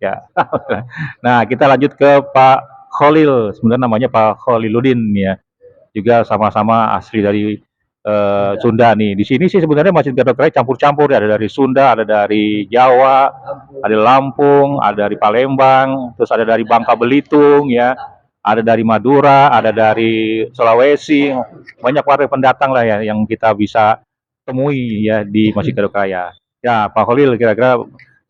Ya. Nah, kita lanjut ke Pak Khalil. Sebenarnya namanya Pak Khaliludin ya. Juga sama-sama asli dari Sunda nih. Di sini sih sebenarnya Masjid Gadot Raya campur-campur ya. Ada dari Sunda, ada dari Jawa, ada Lampung, ada dari Palembang, terus ada dari Bangka Belitung ya, ada dari Madura, ada dari Sulawesi. Banyak warga pendatang lah ya yang kita bisa temui ya di Masjid Gadot Raya. Ya, Pak Khalil kira-kira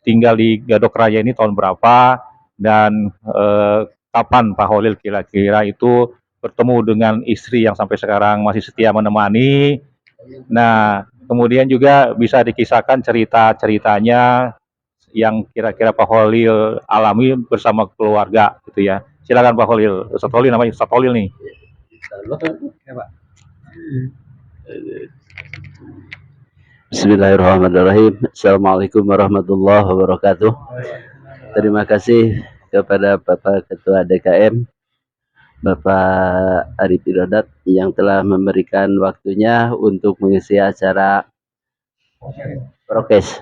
tinggal di Gadok Raya ini tahun berapa dan kapan Pak Khalil kira-kira itu bertemu dengan istri yang sampai sekarang masih setia menemani. Nah, kemudian juga bisa dikisahkan cerita-ceritanya yang kira-kira Pak Khalil alami bersama keluarga gitu ya. Silakan Pak Khalil. Ustaz Khalil namanya Ustaz Khalil nih. Bismillahirrahmanirrahim. Assalamualaikum warahmatullahi wabarakatuh. Terima kasih kepada Bapak Ketua DKM, Bapak Arif Irodat yang telah memberikan waktunya untuk mengisi acara prokes.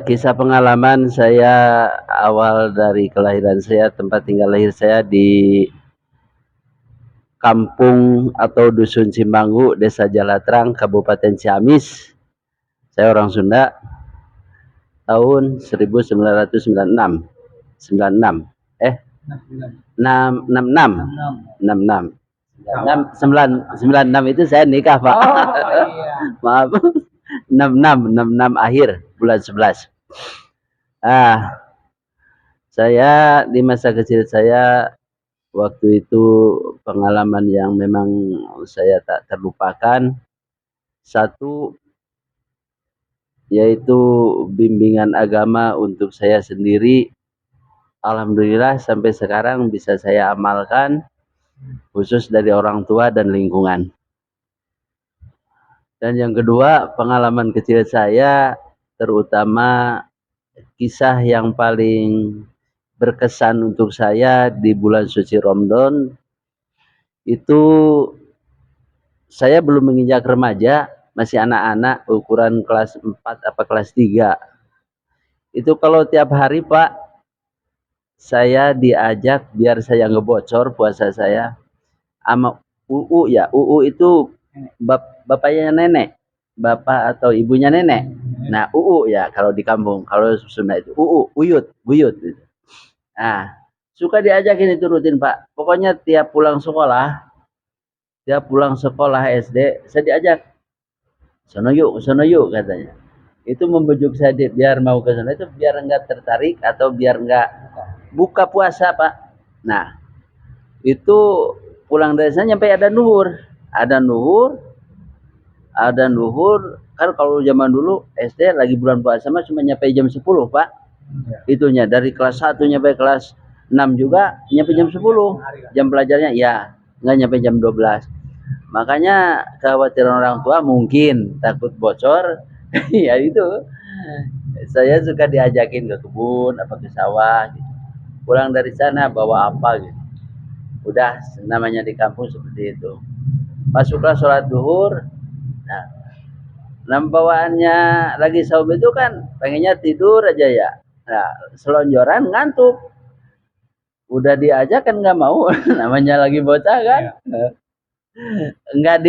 Kisah pengalaman saya awal dari kelahiran saya, tempat tinggal lahir saya di kampung atau Dusun Cimanggu, Desa Jalatrang, Kabupaten Ciamis. Saya orang Sunda, tahun 1996. 96. 66. 96 itu saya nikah, Pak. Maaf. 66 akhir bulan 11. Saya di masa kecil saya waktu itu pengalaman yang memang saya tak terlupakan. Satu, yaitu bimbingan agama untuk saya sendiri. Alhamdulillah sampai sekarang bisa saya amalkan, khusus dari orang tua dan lingkungan. Dan yang kedua, pengalaman kecil saya, terutama kisah yang paling berkesan untuk saya di bulan suci Ramadan, itu saya belum menginjak remaja, masih anak-anak, ukuran kelas 4 apa kelas 3. Itu kalau tiap hari, Pak, saya diajak biar saya ngebocor puasa saya sama UU ya. UU itu bapaknya nenek, bapak atau ibunya nenek. Nah, UU ya kalau di kampung, kalau Sunda itu UU, buyut gitu. Nah, suka diajakin itu rutin, Pak. Pokoknya tiap pulang sekolah SD, saya diajak. Sono yuk katanya. Itu membujuk saya biar mau ke sana, itu biar enggak tertarik atau biar enggak buka puasa, Pak. Nah, itu pulang dari sana nyampe ada nuhur kan. Kalau zaman dulu SD lagi bulan puasa mah cuma nyampe jam 10, Pak. Itunya dari kelas 1 nyampe kelas 6 juga nyampe jam 10. Jam belajarnya ya enggak nyampe jam 12. Makanya kekhawatiran orang tua mungkin takut bocor. Ya itu, saya suka diajakin ke kebun apa ke sawah gitu. Pulang dari sana bawa apa gitu. Udah namanya di kampung seperti itu. Masuklah sholat duhur. Nah, bawaannya lagi sahur itu kan pengennya tidur aja ya. Nah, selonjoran ngantuk. Udah diajak kan nggak mau. Namanya lagi bocah kan. Nggak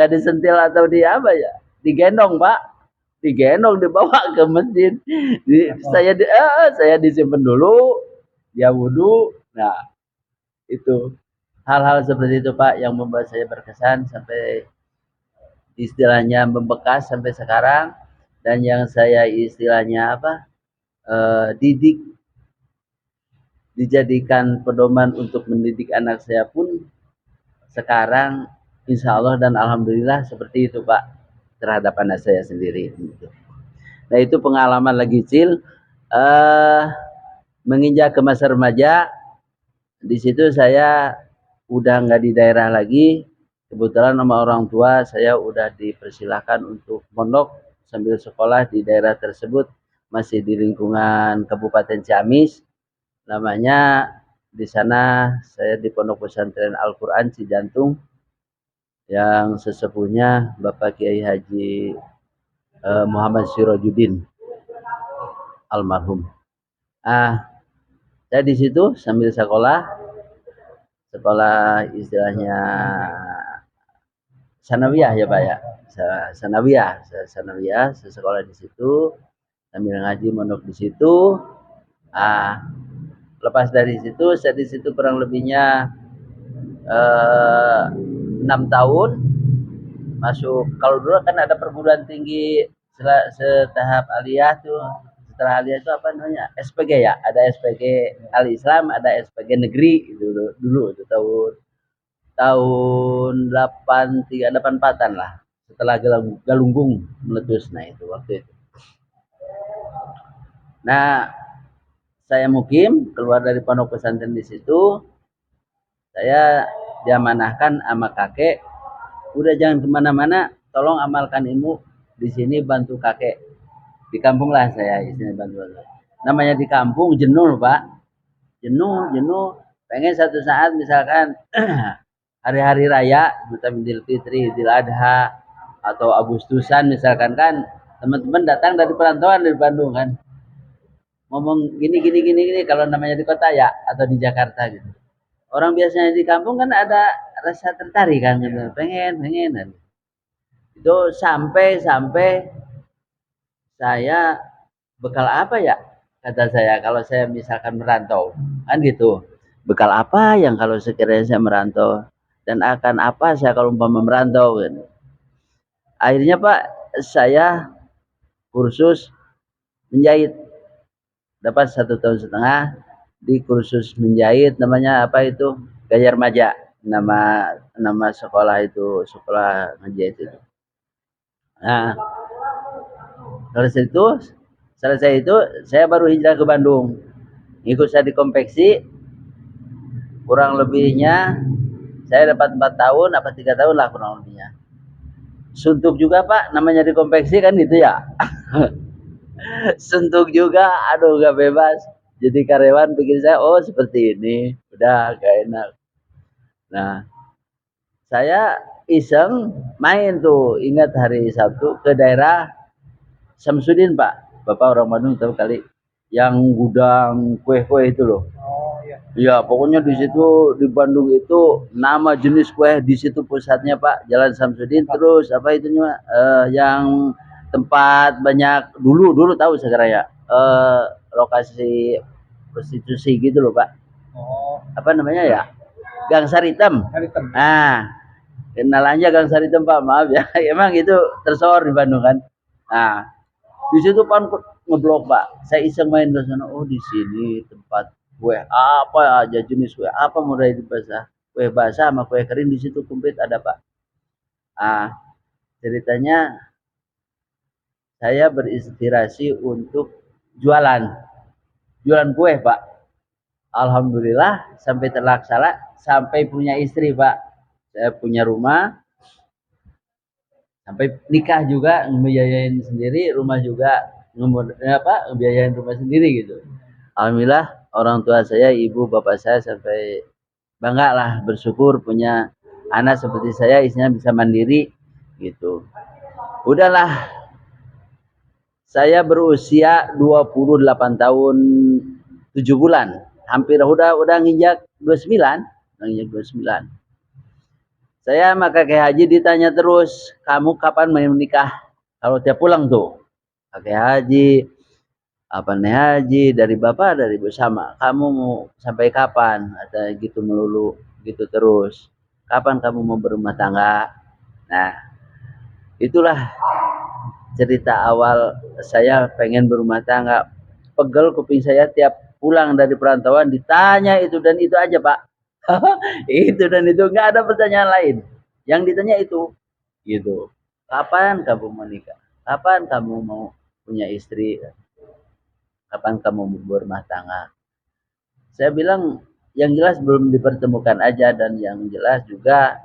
disentil atau di apa ya. Digendong, Pak. Digendong dibawa ke masjid. Saya disimpan dulu. Dia wudhu. Nah, itu hal-hal seperti itu, Pak, yang membuat saya berkesan sampai istilahnya membekas sampai sekarang. Dan yang saya istilahnya didik, dijadikan pedoman untuk mendidik anak saya pun sekarang insya Allah dan alhamdulillah seperti itu, Pak, terhadap anak saya sendiri. Nah, itu pengalaman lagi kecil. Menginjak ke masa remaja, di situ saya udah nggak di daerah lagi. Kebetulan sama orang tua saya udah dipersilahkan untuk mondok sambil sekolah di daerah tersebut, masih di lingkungan Kabupaten Ciamis. Namanya di sana saya di Pondok Pesantren Al-Quran Cijantung, yang sesepuhnya Bapak Kiai Haji Muhammad Sirojudin. almarhum. Saya di situ sambil sekolah istilahnya sanawiyah ya Pak ya. Sanawiyah, saya sekolah di situ sambil ngaji mondok di situ. Lepas dari situ saya di situ kurang lebihnya 6 tahun. Masuk, kalau dulu kan ada perguruan tinggi setahap aliyah tuh, setelah aliyah itu apa namanya, SPG ya, ada SPG Al Islam, ada SPG negeri dulu itu tahun 84-an lah, setelah Galunggung meletus. Nah itu waktu itu. Nah saya mukim keluar dari pondok pesantren di situ, saya diamanahkan sama kakek, udah jangan kemana-mana, tolong amalkan ilmu di sini, bantu kakek di kampung lah. Saya isinya bantu. Namanya di kampung jenuh Pak, jenuh. Pengen satu saat misalkan hari-hari raya, Idul Fitri, Idul Adha, atau Agustusan misalkan kan, teman-teman datang dari perantauan dari Bandung kan, ngomong gini. Kalau namanya di kota ya, atau di Jakarta gitu. Orang biasanya di kampung kan ada rasa tertarik kan, gitu. pengen kan. Itu sampai saya bekal apa ya, kata saya, kalau saya misalkan merantau kan gitu, bekal apa yang kalau sekiranya saya merantau, dan akan apa saya kalau umpama merantau gitu. Akhirnya Pak, saya kursus menjahit, dapat 1,5 tahun di kursus menjahit, namanya apa itu, Gaya Remaja, nama sekolah itu, sekolah menjahit itu. Nah selesai itu saya baru hijrah ke Bandung, ikut saya di konveksi. Kurang lebihnya saya dapat 4 tahun apa 3 tahun lah kurang lebihnya. Suntuk juga Pak, namanya di konveksi kan gitu ya. Suntuk juga, aduh gak bebas. Jadi karyawan pikir saya, oh seperti ini, udah gak enak. Nah saya iseng main tuh, ingat hari Sabtu ke daerah Samsudin Pak, Bapak orang Bandung tahu kali, yang gudang kue-kue itu loh. Iya, pokoknya di situ di Bandung itu nama jenis kue di situ pusatnya Pak, Jalan Samsudin. Terus apa itunya yang tempat banyak dulu tahu sekarang ya, lokasi prostitusi gitu loh Pak. Apa namanya ya? Gang Saritem. Nah, kenalannya Gang Saritem Pak, maaf ya. Emang itu tersohor di Bandung kan. Nah, di situ kan ngeblok Pak. Saya iseng main ke sana. Oh di sini tempat kue apa aja, jenis kue apa mulai basah, kue basah sama kue kering di situ komplit ada Pak. Ceritanya saya berinspirasi untuk jualan kue Pak. Alhamdulillah sampai terlaksana, sampai punya istri Pak. Saya punya rumah, sampai nikah juga, ngebiayain sendiri, rumah juga ngebiayain rumah sendiri gitu. Alhamdulillah orang tua saya, ibu bapak saya sampai bangga lah, bersyukur punya anak seperti saya, isinya bisa mandiri gitu. Udahlah, saya berusia 28 tahun 7 bulan, hampir udah nginjak 29, Saya sama kakek haji ditanya terus, kamu kapan mau menikah? Kalau tiap pulang tuh, kakek haji, apa nih haji, dari bapak dari ibu sama, kamu mau sampai kapan? Ada gitu melulu, gitu terus. Kapan kamu mau berumah tangga? Nah, itulah cerita awal saya pengen berumah tangga. Pegel kuping saya tiap pulang dari perantauan ditanya itu dan itu aja Pak. Itu dan itu, nggak ada pertanyaan lain. Yang ditanya itu, gitu. Kapan kamu menikah? Kapan kamu mau punya istri? Kapan kamu mau berumah tangga? Saya bilang yang jelas belum dipertemukan aja, dan yang jelas juga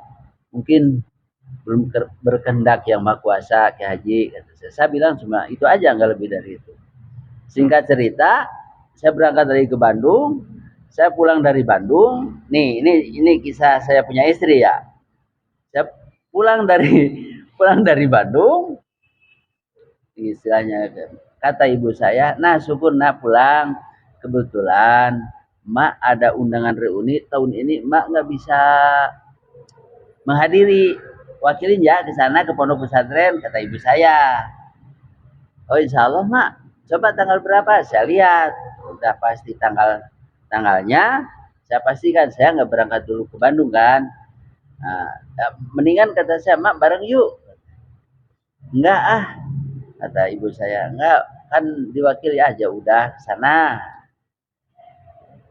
mungkin belum berkehendak yang maha kuasa Ki Haji. Saya bilang cuma itu aja, nggak lebih dari itu. Singkat cerita, saya berangkat dari ke Bandung. Saya pulang dari Bandung. Nih, ini kisah saya punya istri ya. Saya pulang dari Bandung, istilahnya Kata ibu saya, nah syukur nak pulang. Kebetulan mak ada undangan reuni tahun ini, mak nggak bisa menghadiri. Wakilin ya ke sana ke pondok pesantren, kata ibu saya. Oh insya Allah mak, coba tanggal berapa? Saya lihat, udah pasti tanggalnya. Saya pastikan saya nggak berangkat dulu ke Bandung kan. Nah, mendingan kata saya, mak bareng yuk. Enggak ah, kata ibu saya, enggak kan diwakili aja udah ke sana.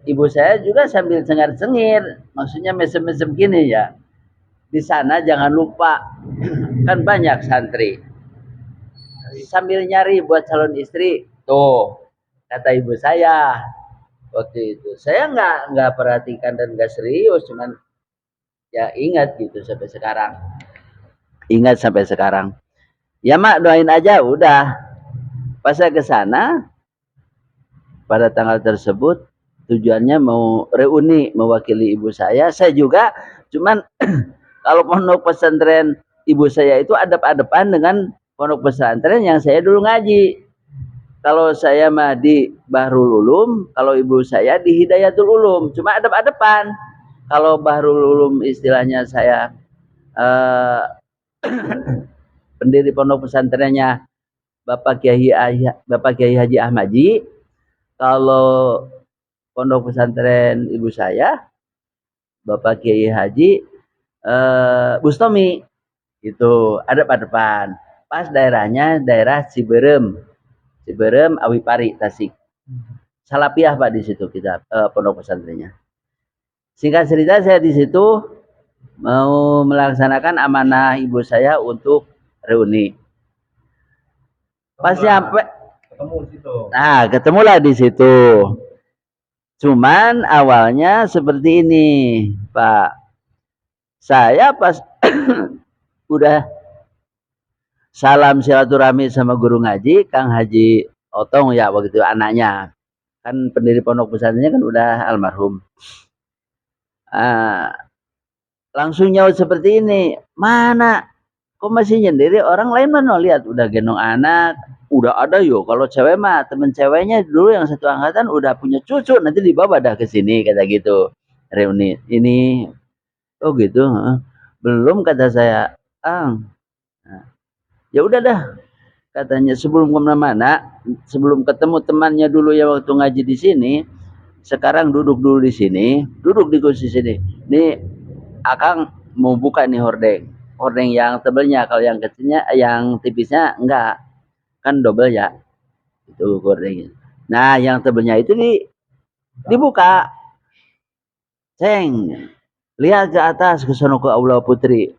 Ibu saya juga sambil cengar-cengir, maksudnya mesem-mesem gini ya. Di sana jangan lupa, kan banyak santri. Sambil nyari buat calon istri, tuh kata ibu saya waktu itu. Saya nggak perhatikan dan nggak serius, cuman ya ingat gitu sampai sekarang. Ingat sampai sekarang. Ya mak doain aja udah. Pas saya ke sana pada tanggal tersebut tujuannya mau reuni mewakili ibu saya juga cuman kalau pondok pesantren ibu saya itu adep-adepan dengan pondok pesantren yang saya dulu ngaji. Kalau saya mah di Bahrul Ulum, kalau ibu saya di Hidayatul Ulum, cuma adep-adepan. Kalau Bahrul Ulum istilahnya saya pendiri pondok pesantrennya Bapak Kiai Haji Ahmadji. Kalau pondok pesantren ibu saya Bapak Kiai Haji Bustami itu ada pada depan. Pas daerahnya daerah Ciberem Awipari Tasik. Salapiah Pak di situ kita pondok pesantrennya. Singkat cerita saya di situ mau melaksanakan amanah ibu saya untuk reuni. Pas nyampe ketemu di situ. Nah, ketemulah di situ. Cuman awalnya seperti ini, Pak. Saya pas udah salam silaturahmi sama guru ngaji, Kang Haji Otong ya waktu itu anaknya. Kan pendiri pondok pesantrennya kan udah almarhum. Langsung nyaut seperti ini, mana? Kok masih nyendiri? Orang lain mana lihat udah gendong anak, udah ada yo. Kalau cewek mah temen ceweknya dulu yang satu angkatan udah punya cucu, nanti dibawa dah ke sini kata gitu. Reuni ini, oh gitu, belum kata saya, ya udah dah katanya sebelum kemana-mana, sebelum ketemu temannya dulu ya waktu ngaji di sini, sekarang duduk dulu di sini, duduk di kursi sini. Nih Akang mau buka nih hordeng yang tebelnya, kalau yang kecilnya, yang tipisnya enggak, kan double ya itu hordengnya. Nah yang tebelnya itu dibuka, ceng, lihat ke atas ke sono ke aula putri,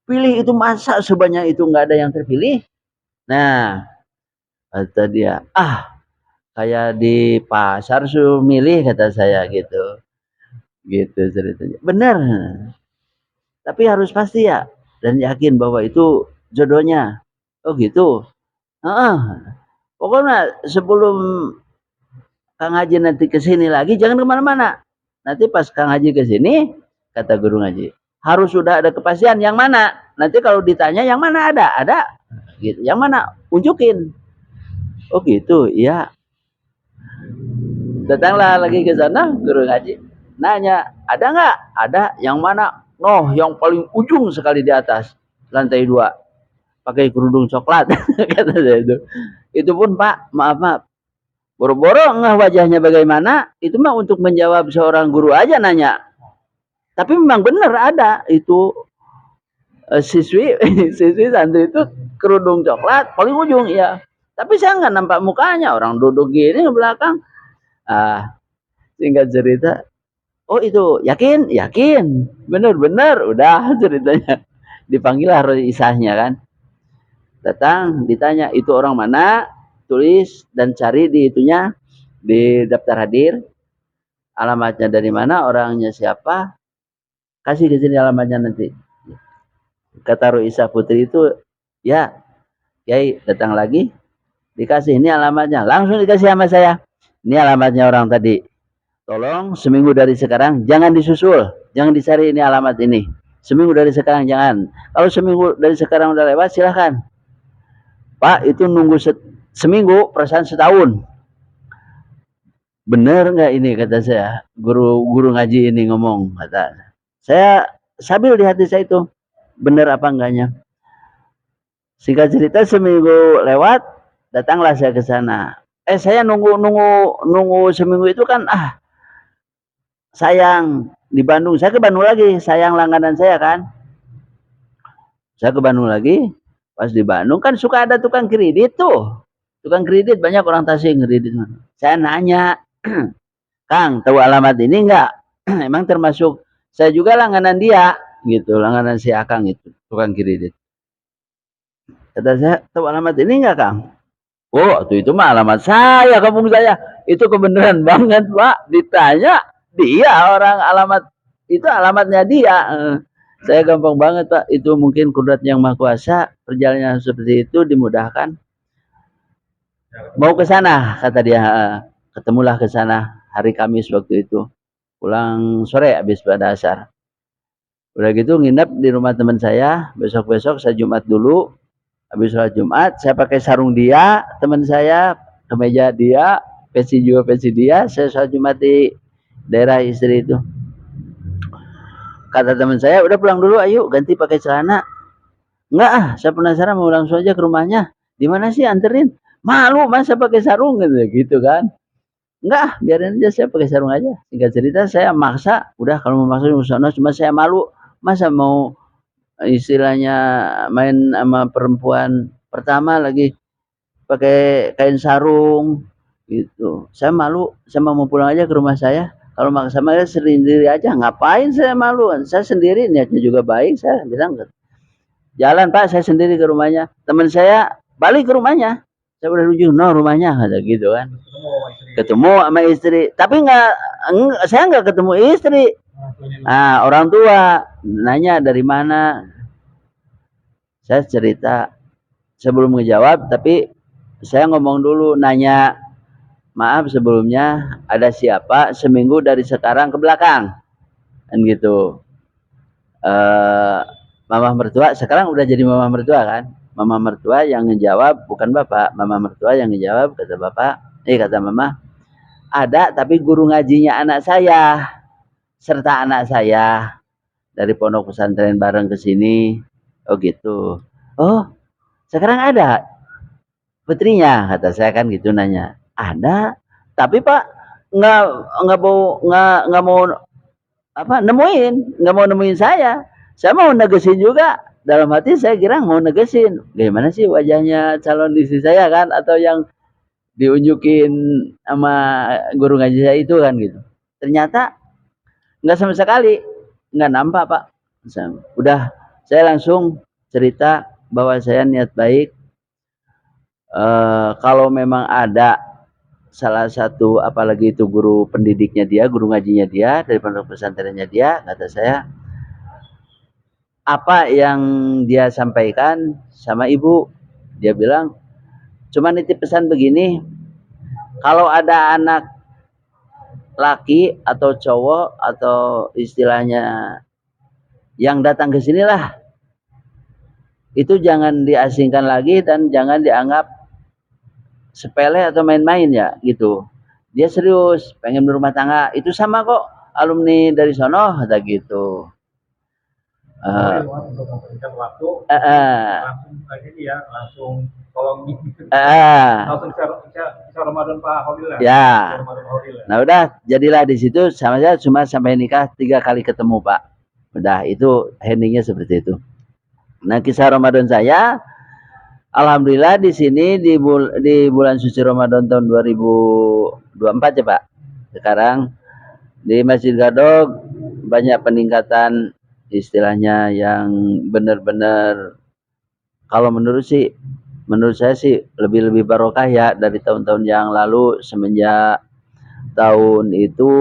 pilih itu, masa sebanyak itu nggak ada yang terpilih. Nah kata dia, kayak di pasar suruh milih kata saya gitu ceritanya. Benar, tapi harus pasti ya dan yakin bahwa itu jodohnya. Oh gitu. Pokoknya sebelum Kang Haji nanti kesini lagi jangan kemana-mana. Nanti pas Kang Haji kesini, kata guru ngaji, harus sudah ada kepastian yang mana. Nanti kalau ditanya yang mana ada gitu. Yang mana unjukin. Oh gitu, iya. Datanglah lagi ke sana guru ngaji, nanya, ada nggak? Ada. Yang mana? Noh, yang paling ujung sekali di atas lantai 2, pakai kerudung coklat. Kata saya itu pun Pak, maaf, boro-boro nggak wajahnya bagaimana, itu mah untuk menjawab seorang guru aja nanya. Tapi memang benar ada itu siswi santri itu kerudung coklat paling ujung ya. Tapi saya nggak nampak mukanya, orang duduk gini ke belakang. Singkat cerita, oh itu yakin benar udah ceritanya. Dipanggillah roh isahnya kan, datang ditanya itu orang mana, tulis dan cari di itunya, di daftar hadir, alamatnya dari mana, orangnya siapa, kasih ke sini alamatnya nanti. Kata roh isah putri itu, ya Kiai datang lagi, dikasih ini alamatnya, langsung dikasih sama saya, ini alamatnya orang tadi. Tolong seminggu dari sekarang jangan disusul, jangan dicari ini alamat ini. Seminggu dari sekarang jangan. Kalau seminggu dari sekarang udah lewat silahkan. Pak itu nunggu seminggu, perasaan setahun. Bener nggak ini, kata saya, guru ngaji ini ngomong, kata saya. Sambil di hati saya itu, bener apa enggaknya. Singkat cerita, seminggu lewat, datanglah saya ke sana. Saya nunggu seminggu itu kan, sayang, di Bandung. Saya ke Bandung lagi, sayang langganan saya kan. Saya ke Bandung lagi, pas di Bandung kan suka ada tukang kredit tuh. Tukang kredit, banyak orang Tasik kredit. Saya nanya, Kang, tahu alamat ini enggak? Emang termasuk, saya juga langganan dia, gitu, langganan si Akang itu, tukang kredit. Kata saya, tahu alamat ini enggak, Kang? Oh, itu mah alamat saya, kampung saya. Itu kebenaran banget, Pak. Ditanya, dia orang alamat, itu alamatnya dia. Saya gampang banget, Pak. Itu mungkin kudrat yang Maha Kuasa, perjalanan seperti itu dimudahkan. Mau ke sana, kata dia. Ketemulah ke sana hari Kamis waktu itu. Pulang sore habis pada asar. Udah gitu nginep di rumah teman saya. Besok-besok saya Jumat dulu. Habis sholat Jumat, saya pakai sarung dia, teman saya, kemeja dia, peci juga peci dia. Saya sholat Jumat di daerah istri itu. Kata teman saya, udah pulang dulu, ayo ganti pakai celana. Enggak, saya penasaran mau langsung aja ke rumahnya. Di mana sih, anterin? Malu masa pakai sarung gitu kan. Enggak, biarin aja, saya pakai sarung aja. Singkat cerita, saya maksa, udah kalau mau maksa sana, cuma saya malu. Masa mau istilahnya main sama perempuan pertama lagi pakai kain sarung gitu. Saya malu, saya mau pulang aja ke rumah saya. Kalau maksa saya sendiri aja, ngapain saya malu? Saya sendiri, niatnya juga baik. Saya bilang, jalan Pak, saya sendiri ke rumahnya. Teman saya balik ke rumahnya. Saya udah rujuk, no rumahnya, ada gitu kan. Ketemu sama istri, tapi saya nggak ketemu istri. Orang tua nanya dari mana. Saya cerita, sebelum ngejawab, tapi saya ngomong dulu, nanya, maaf sebelumnya, ada siapa seminggu dari sekarang ke belakang, kan gitu. Mama mertua, sekarang udah jadi mama mertua kan. Mama mertua yang ngejawab, bukan bapak. Mama mertua yang ngejawab, kata bapak, kata mama, ada tapi guru ngajinya anak saya, serta anak saya, dari pondok pesantren bareng ke sini. Oh gitu. Oh, sekarang ada putrinya, kata saya kan gitu nanya. Ada, tapi Pak nggak mau nemuin saya. Saya mau negesin juga. Dalam hati saya kira mau negesin. Gimana sih wajahnya calon istri saya kan, atau yang diunjukin sama guru ngaji saya itu kan gitu. Ternyata nggak sama sekali, nggak nampak Pak. Udah, saya langsung cerita bahwa saya niat baik. Kalau memang ada salah satu, apalagi itu guru pendidiknya dia, guru ngajinya dia, dari pondok pesantrennya dia, kata saya, apa yang dia sampaikan sama ibu, dia bilang, cuma nitip pesan begini, kalau ada anak laki atau cowok atau istilahnya yang datang ke sinilah, itu jangan diasingkan lagi dan jangan dianggap sepele atau main-main ya gitu. Dia serius, pengen berumah tangga. Itu sama kok alumni dari sono, kata gitu. Untuk mempersingkat waktu, langsung aja ya, langsung tolong langsung bisa Ramadan Pak Holil ya. Nah udah, jadilah di situ sama saya cuma sampai nikah 3 kali ketemu Pak. Udah, itu endingnya seperti itu. Nah kisah Ramadan saya, alhamdulillah di sini di bulan suci Ramadan tahun 2024 ya Pak. Sekarang di Masjid Gadog banyak peningkatan, istilahnya yang benar-benar, kalau menurut saya sih lebih barokah ya dari tahun-tahun yang lalu. Semenjak tahun itu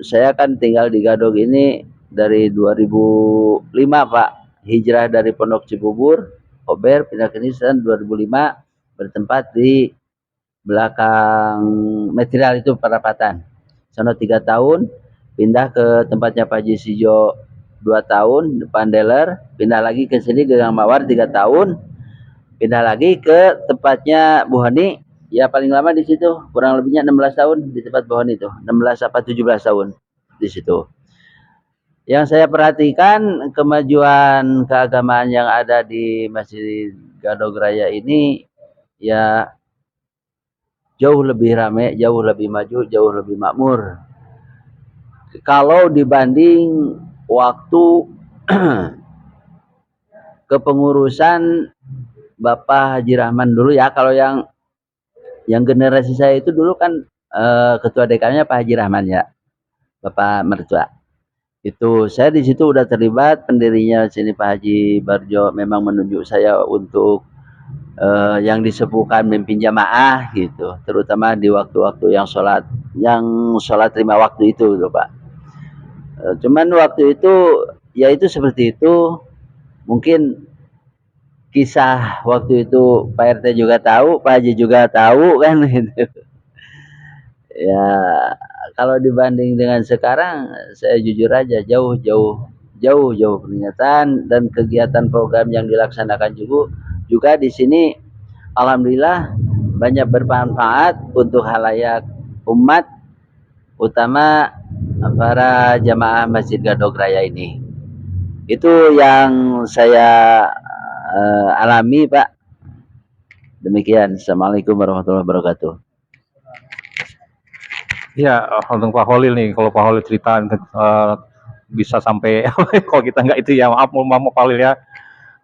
saya kan tinggal di Gadog ini dari 2005 Pak. Hijrah dari Pondok Cibubur, Ober, pindah ke sini 2005, bertempat di belakang material itu perapatan. Sono 3 tahun, pindah ke tempatnya Pak Haji Sijo 2 tahun, depan dealer, pindah lagi ke sini Gang Mawar 3 tahun, pindah lagi ke tempatnya Bu Hani Ya paling lama di situ, kurang lebihnya 16 tahun di tempat pohon itu. 16 apa 17 tahun di situ. Yang saya perhatikan kemajuan keagamaan yang ada di Masjid Gadog Raya ini ya jauh lebih ramai, jauh lebih maju, jauh lebih makmur. Kalau dibanding waktu kepengurusan Bapak Haji Rahman dulu ya, kalau yang generasi saya itu dulu kan ketua DK-nya Pak Haji Rahman ya, Bapak mertua. Itu saya di situ udah terlibat, pendirinya sini Pak Haji Barjo memang menunjuk saya untuk yang disepuhkan memimpin jamaah gitu, terutama di waktu-waktu yang sholat 5 waktu itu loh Pak. Cuman waktu itu ya itu seperti itu, mungkin kisah waktu itu Pak RT juga tahu, Pak Haji juga tahu kan gitu. Ya kalau dibanding dengan sekarang, saya jujur aja jauh peringatan dan kegiatan program yang dilaksanakan juga di sini alhamdulillah banyak bermanfaat untuk halayak umat, utama para jamaah Masjid Gadog Raya ini. Itu yang saya alami Pak. Demikian. Assalamualaikum warahmatullahi wabarakatuh. Ya, untuk Pak Holil nih, kalau Pak Holil cerita bisa sampai kalau kita nggak itu ya maaf Pak Holil ya.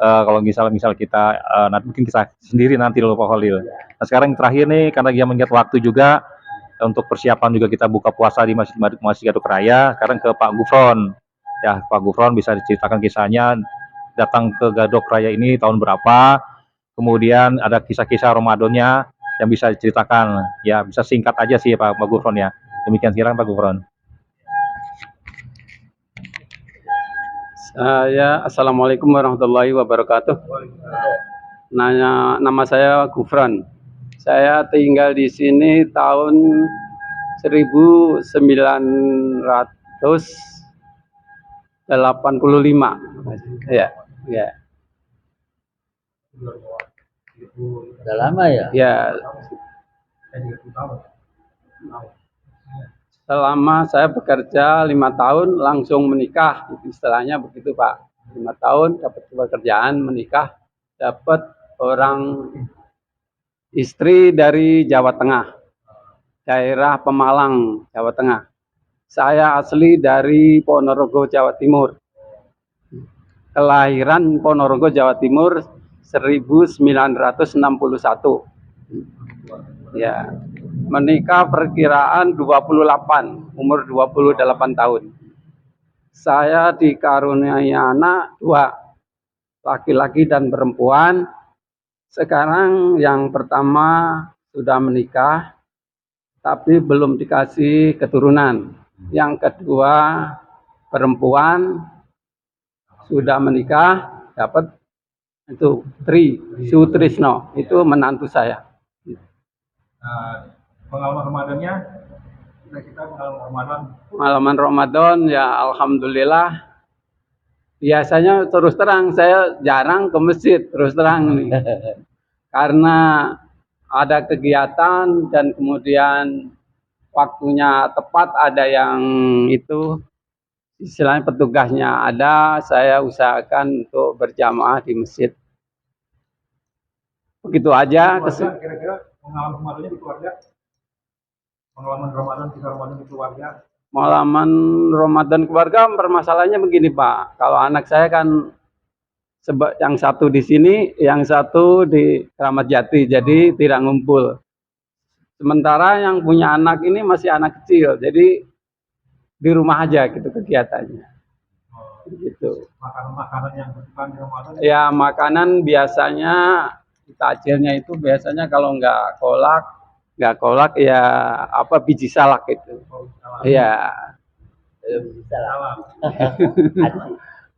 Kalau misal kita nanti mungkin kita sendiri nanti dulu Pak Holil. Nah sekarang yang terakhir nih karena dia mengingat waktu juga untuk persiapan juga kita buka puasa di Masjid Gadog Raya. Sekarang ke Pak Gufron. Ya Pak Gufron bisa diceritakan kisahnya datang ke Gadog Raya ini tahun berapa. Kemudian ada kisah-kisah Ramadannya yang bisa diceritakan. Ya bisa singkat aja sih Pak Gufron ya. Demikian silakan Pak Gufron. Assalamualaikum warahmatullahi wabarakatuh. Nama saya Gufron. Saya tinggal di sini tahun 1985. Ya. Udah lama ya? Ya. Selama saya bekerja 5 tahun langsung menikah, istilahnya begitu Pak. 5 tahun dapat pekerjaan, menikah, dapat orang istri dari Jawa Tengah, daerah Pemalang, Jawa Tengah. Saya asli dari Ponorogo, Jawa Timur. Kelahiran Ponorogo, Jawa Timur 1961. Ya. Menikah perkiraan 28, umur 28 tahun. Saya dikaruniai anak 2, laki-laki dan perempuan. Sekarang yang pertama sudah menikah, tapi belum dikasih keturunan. Yang kedua perempuan sudah menikah, dapat itu Tri Sutrisno, itu menantu saya. Pengalaman Ramadannya, kita pengalaman Ramadan ya alhamdulillah. Biasanya terus terang saya jarang ke masjid, terus terang nih. Karena ada kegiatan dan kemudian waktunya tepat, ada yang itu istilahnya petugasnya ada, saya usahakan untuk berjamaah di masjid. Begitu aja. Kira-kira pengalaman Ramadannya di keluarga? Pengalaman Ramadan di keluarga? Pengalaman Ramadan keluarga permasalahannya begini Pak. Kalau anak saya kan yang satu di sini, yang satu di Kramat Jati, jadi tidak ngumpul. Sementara yang punya anak ini masih anak kecil, jadi di rumah aja gitu kegiatannya. Gitu. Makanan yang disukai di Ramadan? Ya makanan biasanya takjilnya itu biasanya kalau nggak kolak ya apa biji salak itu. Iya.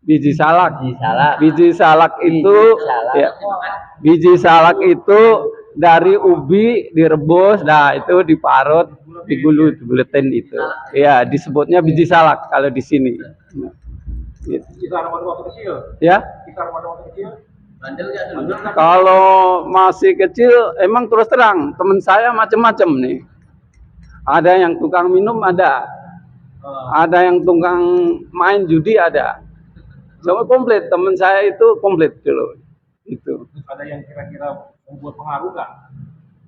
Biji salak itu ya, biji salak itu dari ubi direbus, nah itu diparut, diguletin itu. Ya, disebutnya biji salak kalau di sini. Kita Ramadan waktu kecil. Ya? Kita Ramadan waktu kecil. Kalau masih kecil, emang terus terang teman saya macam-macam nih. Ada yang tukang minum, ada yang tukang main judi, ada. Semua komplit, teman saya itu komplit dulu. Itu. Ada yang kira-kira membuat pengaruh nggak?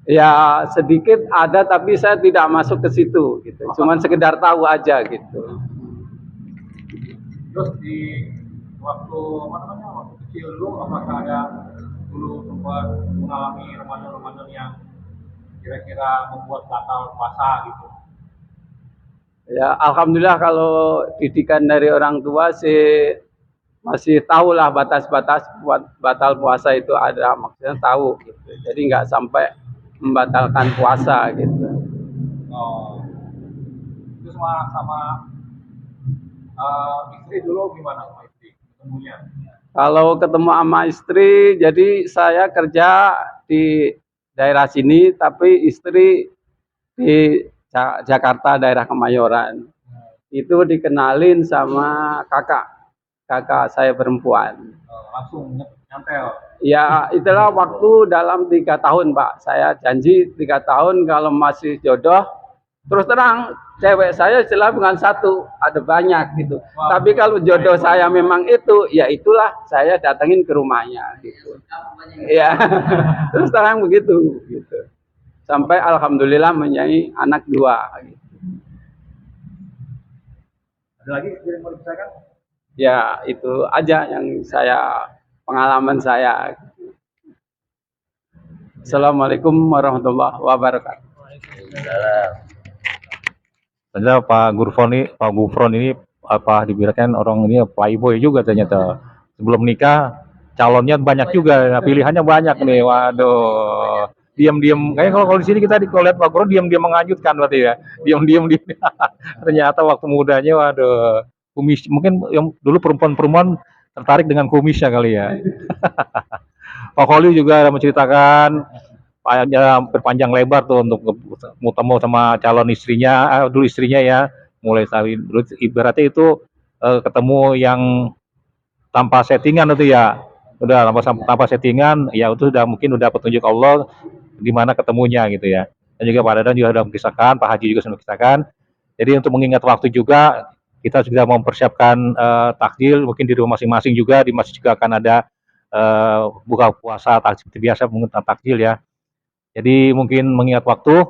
Ya sedikit ada, tapi saya tidak masuk ke situ gitu. Cuman sekedar tahu aja gitu. Terus di waktu waktu kecil dulu apakah ada dulu sempat mengalami remaja-remaja yang kira-kira membuat batal puasa gitu? Ya alhamdulillah kalau didikan dari orang tua sih masih tahu lah batas-batas buat batal puasa itu ada, maksudnya tahu gitu. Jadi nggak sampai membatalkan puasa gitu. Oh, itu sama istri dulu gimana sama istri ketemunya? Kalau ketemu sama istri, jadi saya kerja di daerah sini, tapi istri di Jakarta, daerah Kemayoran. Itu dikenalin sama kakak saya perempuan. Langsung nyantel. Ya itulah waktu dalam 3 tahun Pak. Saya janji 3 tahun kalau masih jodoh. Terus terang cewek saya istilah bukan satu, ada banyak gitu. Tapi kalau jodoh saya memang itu, ya itulah saya datengin ke rumahnya gitu. Ya terus terang begitu gitu. Sampai alhamdulillah mempunyai anak 2 gitu. Ada lagi yang mau diceritakan? Ya itu aja yang pengalaman saya. Assalamualaikum warahmatullahi wabarakatuh. Ternyata Pak Gufron ini apa dibiarkan orang ini playboy juga ternyata. Sebelum nikah calonnya banyak juga, nah, pilihannya banyak nih. Waduh. Diam-diam kayaknya kalau di sini kita kalau lihat Pak Gufron diam-diam mengajutkan berarti ya. Diam-diam di ternyata waktu mudanya waduh. Kumis mungkin yang dulu perempuan-perempuan tertarik dengan kumisnya kali ya. Pak Koli juga ada menceritakan berpanjang lebar tuh untuk ketemu sama calon istrinya, dulu istrinya ya, mulai tadi ibaratnya itu ketemu yang tanpa settingan itu ya, udah tanpa settingan, ya itu udah mungkin udah petunjuk Allah di mana ketemunya gitu ya. Dan juga Pak Dadan juga sudah mengisahkan, Pak Haji juga sudah mengisahkan. Jadi untuk mengingat waktu juga kita sudah mempersiapkan takjil mungkin di rumah masing-masing juga di masjid juga akan ada buka puasa seperti biasa menggunakan takjil ya. Jadi mungkin mengingat waktu,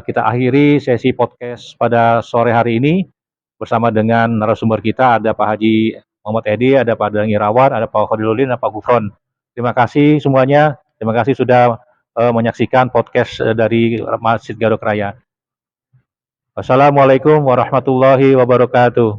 kita akhiri sesi podcast pada sore hari ini bersama dengan narasumber kita ada Pak Haji Muhammad Edi, ada Pak Dadang Irawan, ada Pak Khodiluddin, ada Pak Gufron. Terima kasih semuanya. Terima kasih sudah menyaksikan podcast dari Masjid Gadok Raya. Wassalamualaikum warahmatullahi wabarakatuh.